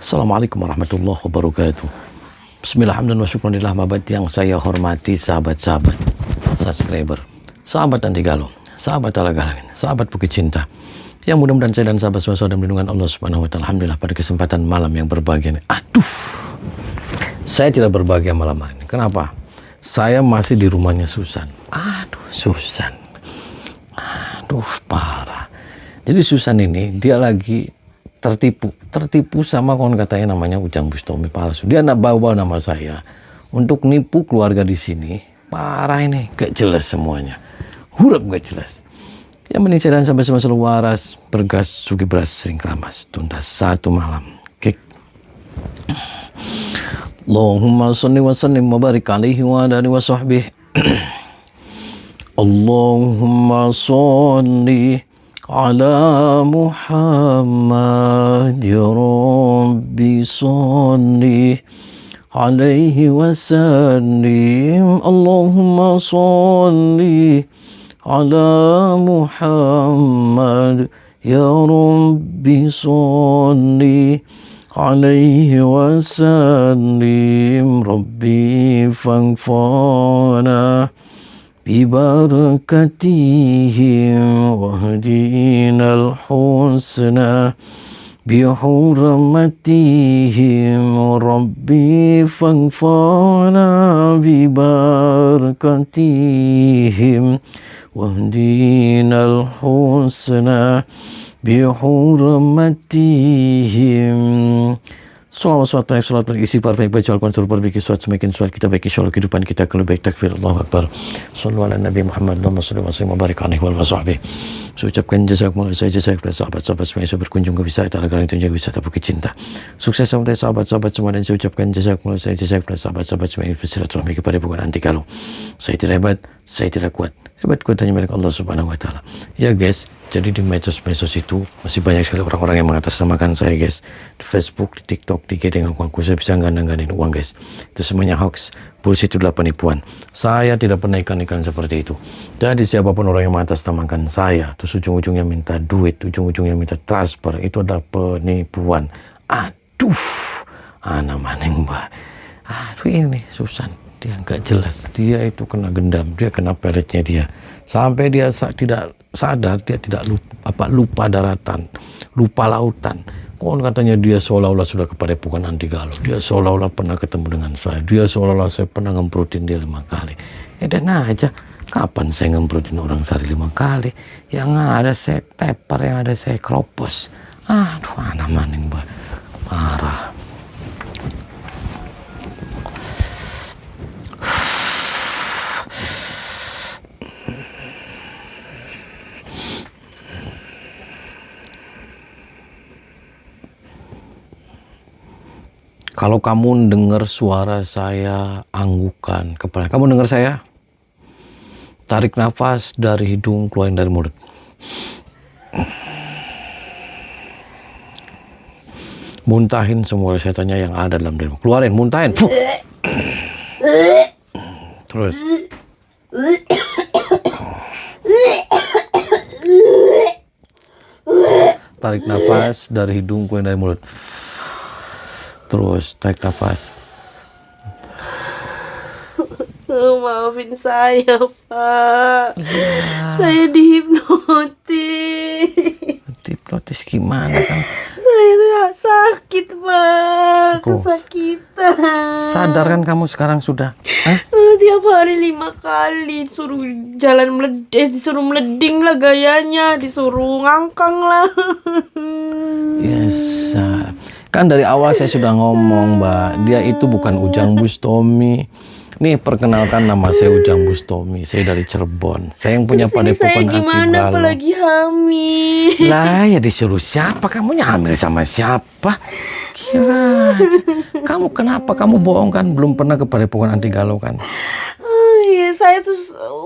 Assalamualaikum warahmatullahi wabarakatuh. Bismillah, hamdan wa syukranillah, mabad yang saya hormati sahabat-sahabat, subscriber, sahabat anti galau, sahabat ala-galangin, sahabat bukit cinta, yang mudah-mudahan saya dan sahabat semua dalam lindungan Allah Subhanahu wa Ta'ala. Alhamdulillah, pada kesempatan malam yang berbahagia ini. Saya tidak berbahagia malam ini. Kenapa? Saya masih di rumahnya Susan. Susan. Parah. Jadi Susan ini dia lagi tertipu sama kawan katanya namanya Ujang Bustami palsu. Dia nak bawa nama saya untuk nipu keluarga di sini. Parah ini, gak jelas semuanya. Huruf gak jelas. Yang penting saya dan sampai selalu waras, bergas, sugi beras, sering keramas, tuntas satu malam. Kik. Allahumma salli wa sallim wa barik alaihi wa alihi wa sahbihi. Allahumma salli ala Muhammad ya Rabbi salli alaihi wa sallim. Allahumma salli ala Muhammad ya Rabbi salli alaihi wa sallim. Rabbi faghfirna bibarakatihim wahdinal husna bihurmatihim. Rabbi faghfirna bibarakatihim wahdinal husna bihurmatihim. Salawat berisi perfect baca Al-Quran suruh perbaiki suat semakin suat kita baiki insyaallah kehidupan kita akan lebih baik. Takbir Allahu Akbar. Sallu ala Nabi Muhammad Allahumma salli wa sallim wa barik alaihi wa sahbihi. Saya ucapkan jazakumullah saya kepada sahabat-sahabat semua yang sudah berkunjung ke wisata Al-Galangin Tunjang wisata Bukit Cinta. Sukses sampai sahabat-sahabat semua, dan saya ucapkan jazakumullah saya kepada sahabat-sahabat semua yang bersilaturahmi kepada bukan anti galau. Saya tidak hebat, saya tidak kuat. Hebat kuat hanya milik Allah Subhanahu wa Ta'ala. Ya guys, jadi di medsos itu masih banyak sekali orang-orang yang mengatasnamakan saya guys. Di Facebook, di TikTok, di IG dengan aku saya bisa gandang-ganding uang guys. Itu semuanya hoax, bullshit, itu adalah penipuan. Saya tidak pernah iklan-iklan seperti itu. Jadi siapapun orang yang mengatasnamakan saya, terus ujung-ujungnya minta duit, ujung-ujungnya minta transfer, itu adalah penipuan. Anak maning mbak. Ini Susan. Dia nggak jelas, dia itu kena gendam, dia kena peletnya dia, sampai dia tidak sadar, dia tidak lupa daratan, lupa lautan. Kon katanya dia seolah-olah sudah kepadepokan anti galau, dia seolah-olah pernah ketemu dengan saya, dia seolah-olah saya pernah ngemprotin dia 5 kali. Dan aja, kapan saya ngemprotin orang sehari 5 kali? Yang ada saya tepar, yang ada saya keropos. Anak maning mbak, marah. Kalau kamu dengar suara saya anggukan kepala, kamu dengar saya? Tarik nafas dari hidung, keluarin dari mulut. Muntahin semua setannya yang ada dalam dirimu. Keluarin, muntahin. Terus. Tarik nafas dari hidung, keluarin dari mulut. Terus tarik nafas. Maafin saya, Pak. Saya dihipnotis. Hipnotis gimana kan? Saya sakit, Pak. Kesakitan. Sadar kan kamu sekarang sudah? Tiap hari 5 kali disuruh jalan disuruh meleding lah gayanya, disuruh ngangkang lah. Yes. Kan dari awal saya sudah ngomong, Mbak, dia itu bukan Ujang Bustami. Nih, perkenalkan nama saya Ujang Bustami. Saya dari Cirebon. Saya yang punya padepokan Saya gimana apalagi hamil? Lah, ya disuruh siapa? Kamu hamil sama siapa? Gila. Kamu kenapa? Kamu bohong kan? Belum pernah ke padepokan anti galau kan? Iya, saya tuh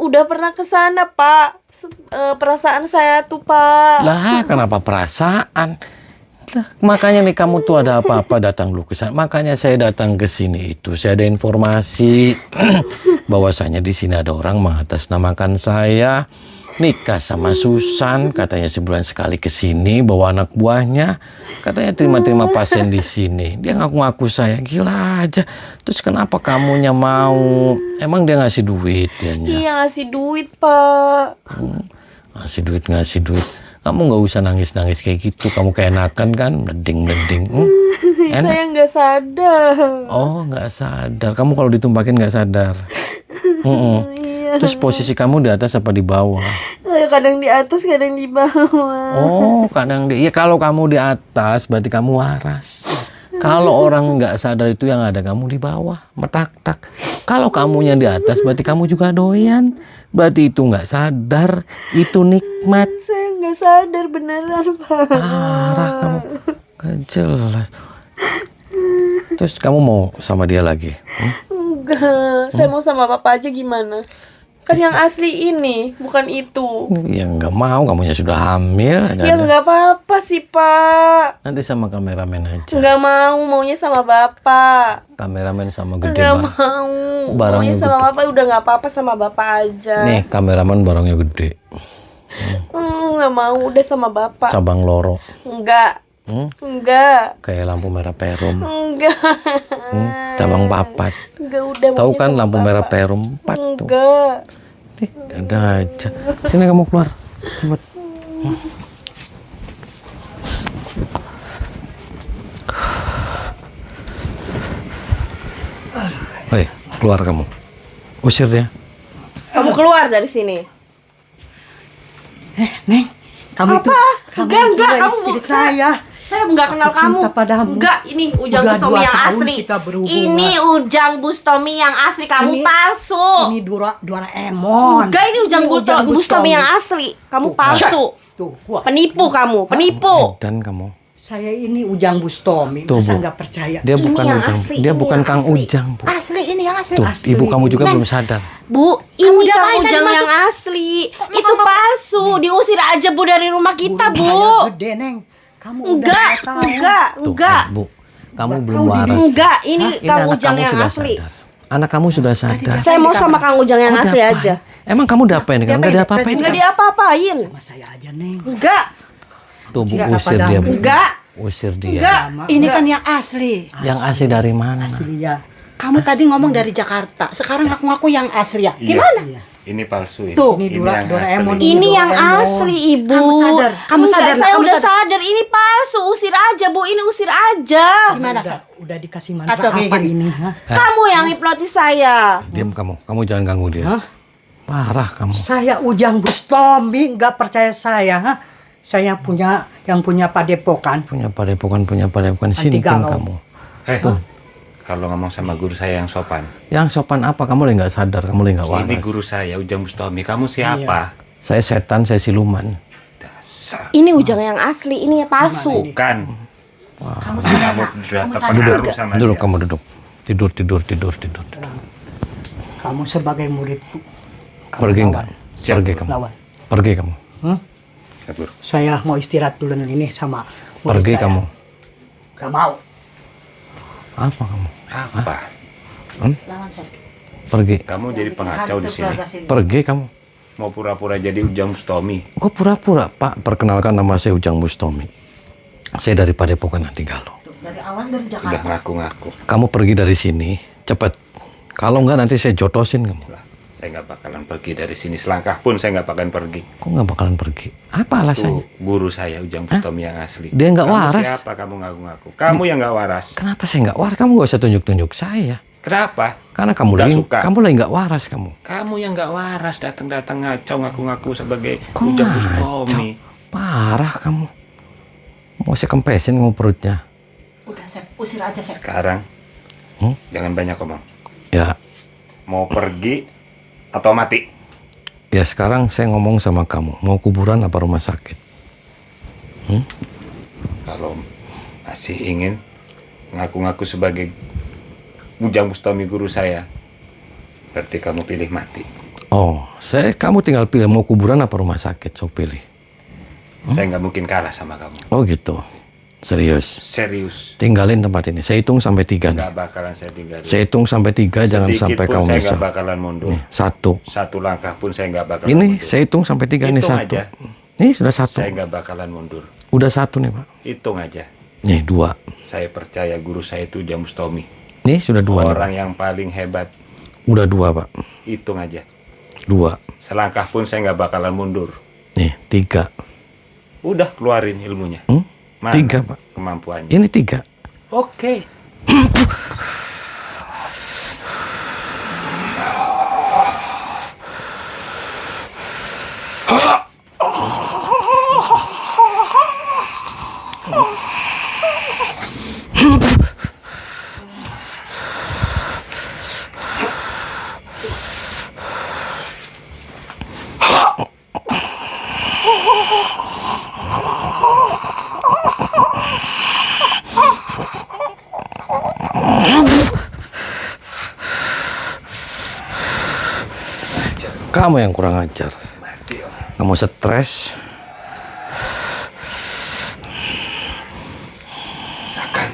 udah pernah ke sana, Pak. Perasaan saya tuh, Pak. Lah, kenapa perasaan? Makanya nih kamu tuh ada apa-apa datang lu ke sana. Makanya saya datang ke sini itu. Saya ada informasi bahwasanya di sini ada orang mengatasnamakan saya nikah sama Susan, katanya sebulan sekali ke sini bawa anak buahnya, katanya terima-terima pasien di sini. Dia ngaku-ngaku saya, gila aja. Terus kenapa kamunya mau? Emang dia ngasih duit dianya? Iya ngasih duit Pak. Ngasih duit. Kamu nggak usah nangis-nangis kayak gitu. Kamu keenakan kan, meleding. Saya nggak sadar. Oh, nggak sadar. Kamu kalau ditumpakin nggak sadar. Iya. Terus posisi kamu di atas apa di bawah? Kadang di atas, kadang di bawah. Oh, kadang iya, kalau kamu di atas berarti kamu waras. Kalau orang nggak sadar itu yang ada kamu di bawah, metak-tak. Kalau kamunya di atas berarti kamu juga doyan. Berarti itu nggak sadar, itu nikmat. Saya nggak sadar beneran Pak. Parah kamu, nggak jelas. Terus kamu mau sama dia lagi? Enggak, saya mau sama papa aja gimana? Kan yang asli ini, bukan itu. Ya nggak mau, kamunya sudah hamil. Ya nggak apa-apa sih Pak. Nanti sama kameramen aja. Nggak mau, maunya sama bapak. Kameramen sama gede Nggak banget. mau, Barangnya maunya sama gede. bapak. Udah nggak apa-apa sama bapak aja. Nih kameramen barangnya gede. Nggak mau, udah sama bapak. Cabang loro. Enggak, enggak, Kayak lampu merah perum. enggak. Cabang papat. Enggak, udah. Tahu maunya kan sama lampu merah bapak. perum 4 tuh. Enggak. Ada aja. Sini kamu keluar. Cepet. Hei, keluar kamu. Usir dia. Kamu keluar dari sini. Neng, kamu Apa? kamu Enggak, itu kamu istri bukan. saya. Saya nggak kenal Aku kamu. cinta padamu. Enggak, ini Ujang Udah Bustomi 2 yang tahun asli. kita berhubungan. Ini Ujang Bustomi yang asli. Kamu Ini- palsu. Ini Doraemon. Enggak, ini Ujang Bustomi yang asli. Kamu palsu. Tuh, gua. Penipu kamu, penipu. Dan kamu. Saya ini Ujang Bustomi. Tuh, Masa Bu. nggak percaya? Dia Ini bukan yang Ujang. asli, Dia ini bukan yang Kang asli. Ujang, Bu. Asli ini yang asli. Tuh, Asli ibu kamu ini. juga Neng, belum sadar. Bu, Kamu ini udah Kang main Ujang tadi yang masuk. asli. Itu palsu. Diusir aja Bu dari rumah kita, burung Bu. saya gede, Neng. Kamu Enggak, udah tahu. enggak, Tuh, enggak. Bu. Kamu Nggak belum tahu waras. diri. Enggak, ini Hah? Kang anak Ujang kamu yang sudah asli. sadar. Anak kamu sudah sadar. Saya mau sama Kang Ujang yang Oh, asli diapain? aja. Emang kamu diapain? Kan nggak diapa-apain. Enggak Kan? diapa-apain. Sama saya aja, Neng. Enggak, Tuh, Bu, Nggak usir apa-apa dia, dah. Bu. enggak, Usir dia. enggak. Ini kan yang asli. Yang asli dari mana? Asli ya. Kamu tadi ngomong dari Jakarta, sekarang ngaku-ngaku yang asli ya. Gimana? Iya. Ini palsu ini. Tuh, Ini yang Doraemon. asli. Ini yang Doraemon. asli, Ibu. Kamu sadar? Kamu Enggak, sadar? saya Kamu udah sadar? sadar. Ini palsu. Usir aja, Bu. Ini usir aja. Gimana, Udah, Sat? udah dikasih mantra Kacau kayak apa gini. ini? Hah? Kamu yang hipnotis saya. Diam kamu. Kamu jangan ganggu dia. Hah? Parah kamu. Saya Ujang Bustomi, nggak percaya saya, ha? Saya punya yang punya padepokan. Punya padepokan Anti sinting galau. kamu. Kalau ngomong sama guru saya yang sopan. Yang sopan apa? Kamu lagi nggak sadar, kamu lagi nggak Ini waras. guru saya Ujang Bustomi. Kamu siapa? Saya setan, saya siluman. Dasar. Ini Ujang yang asli. Ini palsu. Bukan. Kamu sadar Kamu nggak? sudah Kamu sadar terpengaruh nggak? sama Duduk dia. kamu duduk. Tidur. Kamu sebagai muridku. kamu Pergi lawan. enggak? Siap, Pergi Bu. kamu. Lawan. Pergi kamu. Hah? Ya, Guru. Saya mau istirahat dulu ini sama murid Pergi saya. kamu. Gak mau. Apa kamu? Apa? Lawan saya. Pergi. Kamu jadi pengacau di sini. Pergi kamu. Mau pura-pura jadi Ujang Bustomi. Kok pura-pura, Pak? Perkenalkan, nama saya Ujang Bustomi. Saya dari Padepokan Antigalo. Dari awal dari Udah Jakarta. ngaku-ngaku. Kamu pergi dari sini, cepat. Kalau enggak nanti saya jotosin kamu. Lah, saya nggak bakalan pergi dari sini. Selangkah pun saya nggak bakalan pergi. Kok nggak bakalan pergi? Apa alasannya? Tuh, guru saya Ujang Bustomi yang asli. Dia nggak Kamu waras. Siapa kamu ngaku-ngaku? Kamu yang nggak waras. Kenapa saya nggak waras? Kamu nggak usah tunjuk-tunjuk saya. Kenapa? Karena kamu Nggak lagi, suka. kamu lagi nggak waras kamu. Kamu yang nggak waras datang-datang ngacau ngaku-ngaku sebagai Kok Ujang ngacau? Bustomi. Parah kamu. Mau saya kempesin kamu perutnya. Udah, Sep. Usir aja, Sep. Sekarang Hmm? jangan banyak ngomong. Ya, Mau pergi atau mati? ya sekarang saya ngomong sama kamu. Mau kuburan apa rumah sakit? Kalau masih ingin ngaku-ngaku sebagai Ujang Bustomi guru saya, berarti kamu pilih mati. Oh, kamu tinggal pilih mau kuburan apa rumah sakit. So pilih. Saya nggak mungkin kalah sama kamu. Oh gitu. Serius. Serius. Tinggalin tempat ini. Saya hitung sampai 3 nih. Nggak bakalan saya tinggalin. Saya hitung sampai 3, jangan Sedikit sampai pun kamu saya menyesal. nggak bakalan mundur. Nih, 1. Satu langkah pun saya nggak bakalan Ini mundur. saya hitung sampai 3 nih, Hitung 1. aja. Ini sudah 1. Saya nggak bakalan mundur. Udah 1 nih, Pak. Hitung aja. Nih 2. Saya percaya guru saya itu Ujang Bustomi. Nih sudah 2 nih, Pak. Orang yang paling hebat. Udah 2, Pak. Hitung aja. 2. Selangkah pun saya nggak bakalan mundur. Nih 3. Udah keluarin ilmunya. Mana 3, Pak. kemampuannya? Ini 3. Oke. Kamu yang kurang ajar. Kamu stres. Sakan.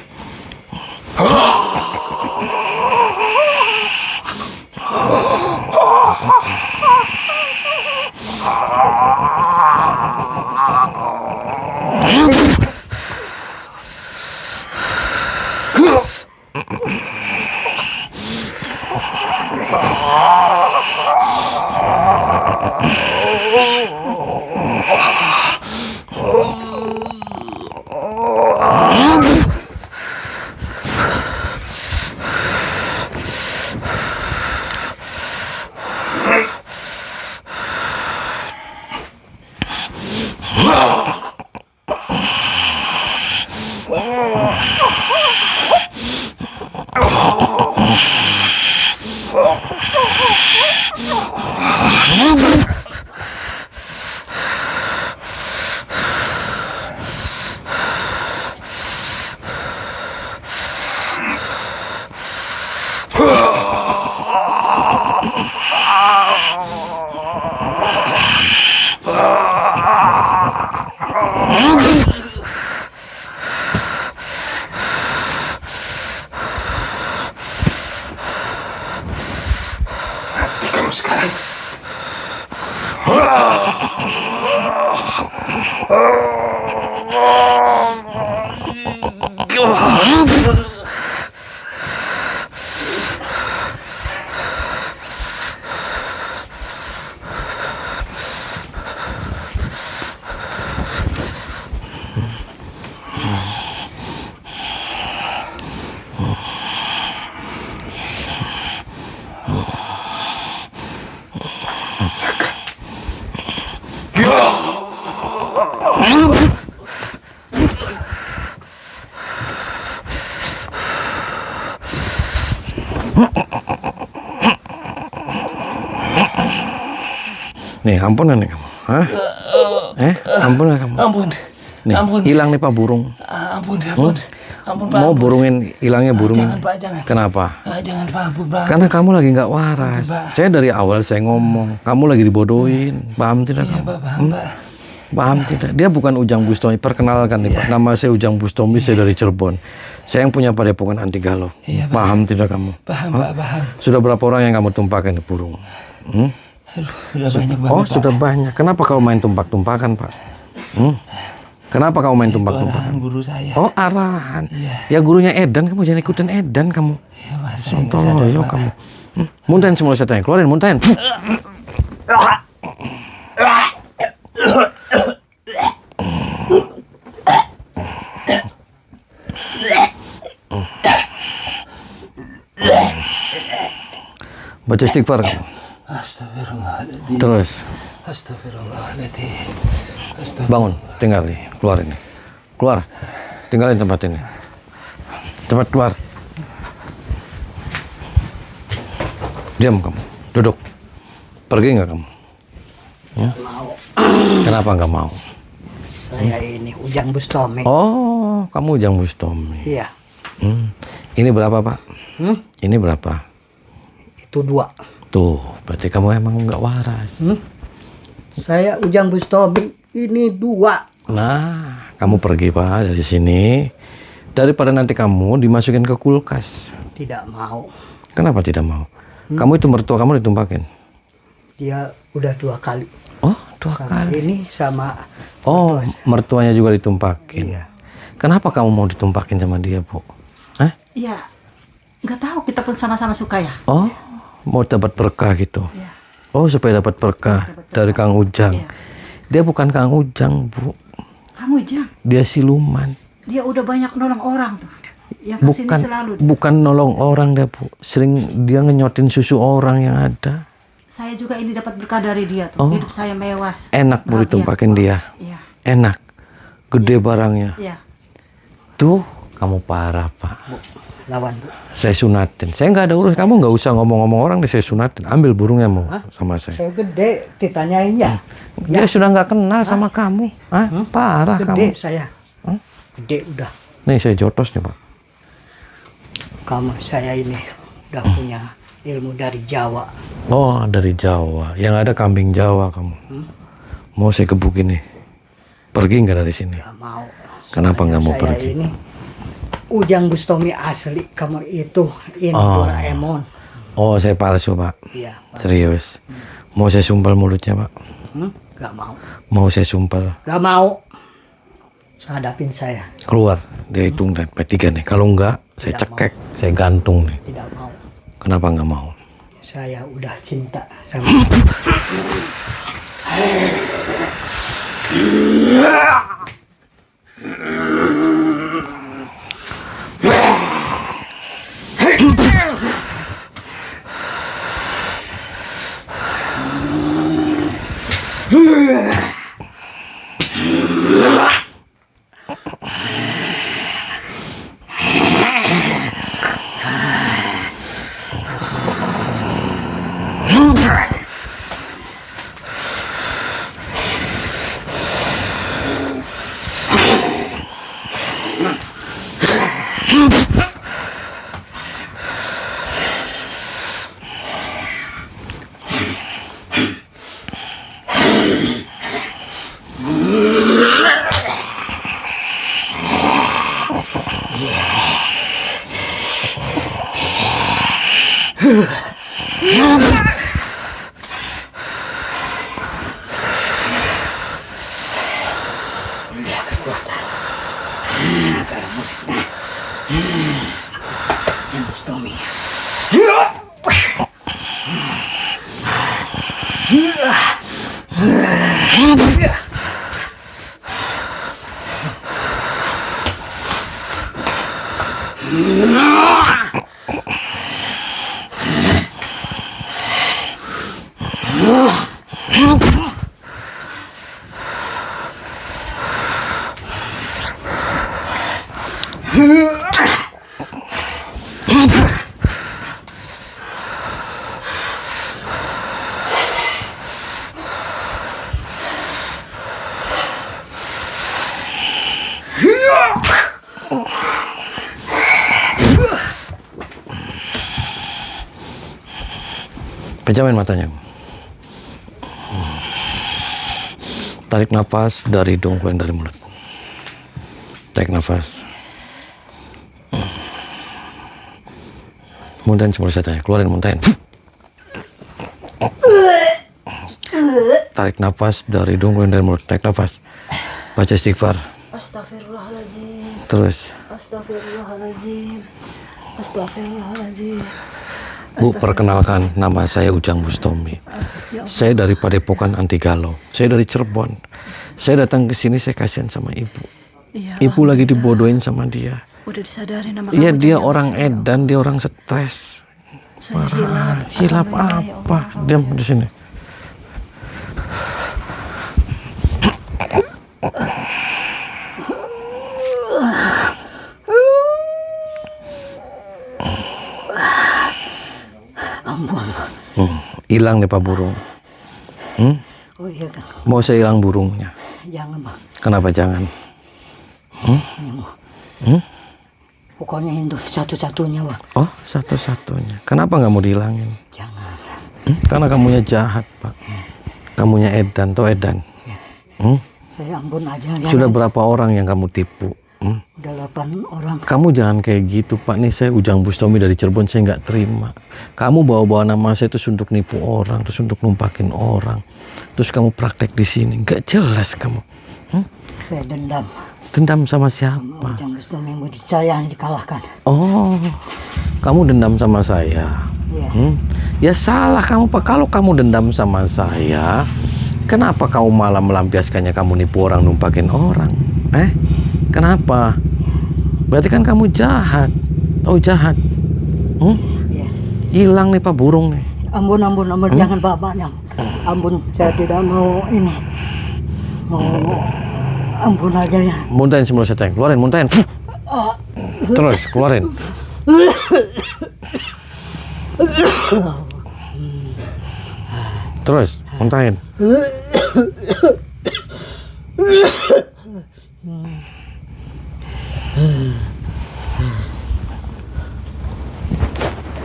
Mati kamu sekarang. Sakan. Nih, ampunan nih kamu. Hah? Ampunan kamu. Ampun. Nih, Ampun. hilang nih Pak burung. Ampun, ampun. Ampun, Pak. Mau ampun. burungin, hilangnya burungin. Jangan, Pak, jangan. Kenapa? Jangan, Pak. Ampun, Pak. Karena kamu lagi nggak waras. Ampun, Pak. Saya dari awal saya ngomong, kamu lagi dibodohin. Paham tidak Iya, kamu? Pak, paham, Pak. Paham tidak? Dia bukan Ujang Bustomi. Perkenalkan nih Pak. Nama saya Ujang Bustomi. Saya dari Cirebon. Saya yang punya padepokan anti galau. Iya, Pak. Paham tidak kamu? Paham, Pak, paham. Sudah berapa orang yang kamu tumpahkan di burung? Aduh, udah banyak banget, Oh, Pak. sudah banyak. Kenapa kau main tumpak-tumpakan, Pak? Kenapa kau main Itu tumpak-tumpakan? arahan guru saya. Oh, arahan. Iya. Ya gurunya Edan, kamu jangan ikutin Edan kamu. Iya, Pak. Saya nggak sadar, Sontoloyo Pak. kamu. Muntahin semua saya tanya. Keluarin, muntahin. Baca istighfar kamu. Astagfirullahaladzim. Terus Astagfirullahaladzim. Astagfirullah. bangun, tinggal nih, keluar ini. Keluar. Tinggalin tempat ini. Cepat keluar. Diam kamu. Duduk. Pergi nggak kamu? Ya? Kenapa nggak mau? Saya ini Ujang Bustomi. Oh, kamu Ujang Bustomi. Iya. Ini berapa, Pak? Ini berapa? Itu 2. Tuh, berarti kamu emang nggak waras. Saya Ujang Bustomi, ini 2. Nah, Kamu pergi Pak dari sini. Daripada nanti kamu dimasukin ke kulkas. Tidak mau. Kenapa tidak mau? Kamu itu mertua kamu ditumpakin. Dia udah 2 kali. Oh, 2 Sama kali. ini sama Oh, mertuanya juga ditumpakin. Iya. Kenapa kamu mau ditumpakin sama dia, Bu? Hah? Ya, nggak tahu, kita pun sama-sama suka ya. Oh, mau dapat berkah gitu. Iya. Oh, supaya dapat berkah dari Kang Ujang. Iya. Dia bukan Kang Ujang, Bu. Kamu Jang, Dia siluman. dia udah banyak nolong orang tuh. Yang kesini Bukan selalu. bukan nolong orang dia, Bu. Sering dia ngenyotin susu orang yang ada. Saya juga ini dapat berkah dari dia tuh. Oh. Hidup saya mewah. Enak Bu Bahagia. ditumpakin dia. Iya, Enak. Gede barangnya. iya. Tuh, kamu parah, Pak. Bu, lawan Bu. Saya sunatin. Saya nggak ada urus. Kamu nggak usah ngomong-ngomong orang deh. Saya sunatin. Ambil burungnya mau sama saya. Saya gede, ditanyain ya. Dia sudah nggak kenal sama kamu. Hah? Parah Gede kamu. saya. Gede udah. Nih saya jotos nih, Pak. Kamu saya ini udah punya ilmu dari Jawa. Oh, dari Jawa. Yang ada kambing Jawa kamu. Mau saya gebukin nih. Pergi nggak dari sini? Gak mau. Kenapa nggak mau Saya pergi? ini Ujang Bustomi asli. Kamu itu ini Oh. Doraemon. Oh, saya palsu, Pak. Iya. Serius. Mau saya sumpal mulutnya, Pak. Gak mau. Mau saya sumpal. Gak mau. Hadapin saya. Keluar. Dia hitung dan P3 nih. Kalau enggak, saya Tidak cekek. Saya gantung nih. Tidak mau. Kenapa nggak mau? Saya udah cinta sama Ujang Bustomi. Pejamin matanya. Tarik nafas dari hidung, keluarin dari mulut. Tarik nafas. Muntahin seperti saya tanya. Keluarin, muntahin. Tarik nafas dari hidung, keluarin dari mulut. Tarik nafas. Baca istighfar. Astagfirullahaladzim. Terus. Astagfirullahaladzim. Astagfirullahaladzim. Bu, perkenalkan, nama saya Ujang Bustomi. Saya dari Padepokan Anti Galau. Saya dari Cirebon. Saya datang ke sini, saya kasihan sama ibu. Iya, Ibu lagi dibodohin sama dia. udah disadari nama Iya, kamu, dia jangan orang saya. edan, dia orang stres. Saya Hilap Alhamdulillah, ya apa? Allah. Diam di sini. Ampun. Hilang nih Pak burung. Oh iya kan. Mau saya hilang burungnya. Jangan Bang. Kenapa jangan? Pokoknya itu satu-satunya Bang. Oh, satu-satunya. Kenapa nggak mau dihilangin? Jangan. Karena kamunya jahat, Pak. Kamunya edan, tau edan? Saya ampun aja. Ya, Sudah berapa orang yang kamu tipu? Udah 8 orang. Kamu jangan kayak gitu, Pak. Nih saya Ujang Bustami dari Cirebon, saya nggak terima. Kamu bawa-bawa nama saya itu untuk nipu orang, terus untuk numpakin orang. Terus kamu praktek di sini, nggak jelas kamu. Saya dendam. Dendam sama Sama siapa? Ujang Bustami yang saya yang dikalahkan. Oh, kamu dendam sama saya. Iya. Ya salah kamu, Pak. Kalau kamu dendam sama saya, kenapa kamu malah melampiaskannya kamu nipu orang, numpakin orang? Kenapa? Berarti kan kamu jahat. Oh, jahat. Iya. Hilang nih Pak burung nih. Ampun, jangan Bapak. Ampun, saya tidak mau ini. Mau ampun aja ya. Muntahin semua seteng. Keluarin, muntahin. Terus, keluarin. Terus, muntahin.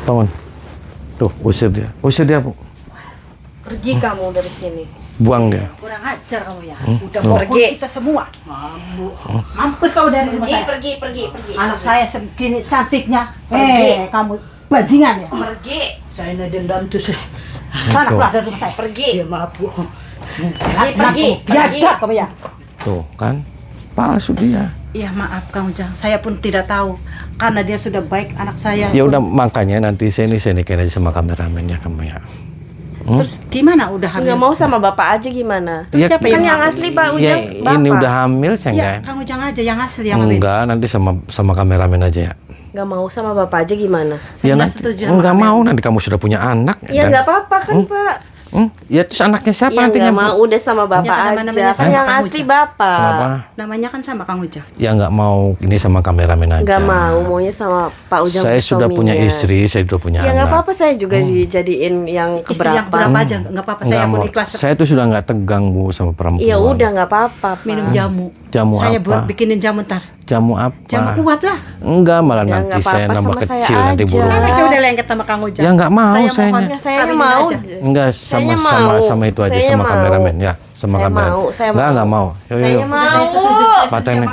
Bangun. Tuh, usir dia. Usir dia, Bu. Pergi kamu dari sini. Buang dia. Kurang ajar kamu ya. Udah Loh. bohong kita semua. Mampus kamu dari rumah saya. Pergi. Anak saya segini cantiknya. Pergi. Kamu bajingan ya. Pergi. Saya ini dendam tuh. Sana keluar dari rumah saya. Pergi. Ya maaf Bu. Pergi. Biadab kamu ya. Tuh, kan? Palsu dia. Iya maaf Kang Ujang, saya pun tidak tahu karena dia sudah baik anak saya. Ya udah, makanya nanti saya nikahin aja sama kameramen ya kamu ya. Terus gimana udah hamil? Nggak mau sama bapak aja gimana? Ya, siapa Kan yang yang asli Pak Ya, Ujang bapak. ini udah hamil saya Ya enggak? Kang Ujang aja yang asli yang hamil. Enggak, nanti sama kameramen aja ya. Nggak mau sama bapak aja gimana? Saya Ya nggak nanti setuju sama enggak hamil. mau, nanti kamu sudah punya anak. Ya nggak apa-apa kan Pak. Ya terus anaknya siapa Ya nantinya? nggak mau udah sama bapak Ya, kan aja. namanya Kan sama yang Kang asli Ujang. bapak. Kenapa? Namanya kan sama Kang Ujang. Ya nggak mau, ini sama kameramen aja. Nggak mau, maunya sama Pak Ujang Saya sudah punya Bustominya. istri, saya sudah punya Ya nggak anak. apa-apa, saya juga dijadiin yang Istri yang keberapa. berapa aja nggak apa-apa, saya Enggak pun mau. ikhlas. Saya tuh sudah nggak tegang Bu sama perempuan. Ya udah nggak apa-apa. Pak. Minum jamu. Jamu Saya apa? buat bikinin jamu ntar. Jamu apa? Jamu kuat lah. Enggak, malah Ya, nanti nggak saya apa-apa, nambah sama saya kecil nanti aja. burung. Anaknya udah lengket sama Kang Ujang. Ya nggak mau Saya saya. mohon Ya, saya kawinin mau. aja. Enggak, Saya sama mau. itu aja Saya sama mau. kameramen ya, sama Saya kameramen. mau, saya Enggak mau. mau. Yuk, Saya yuk. mau. Paten nih.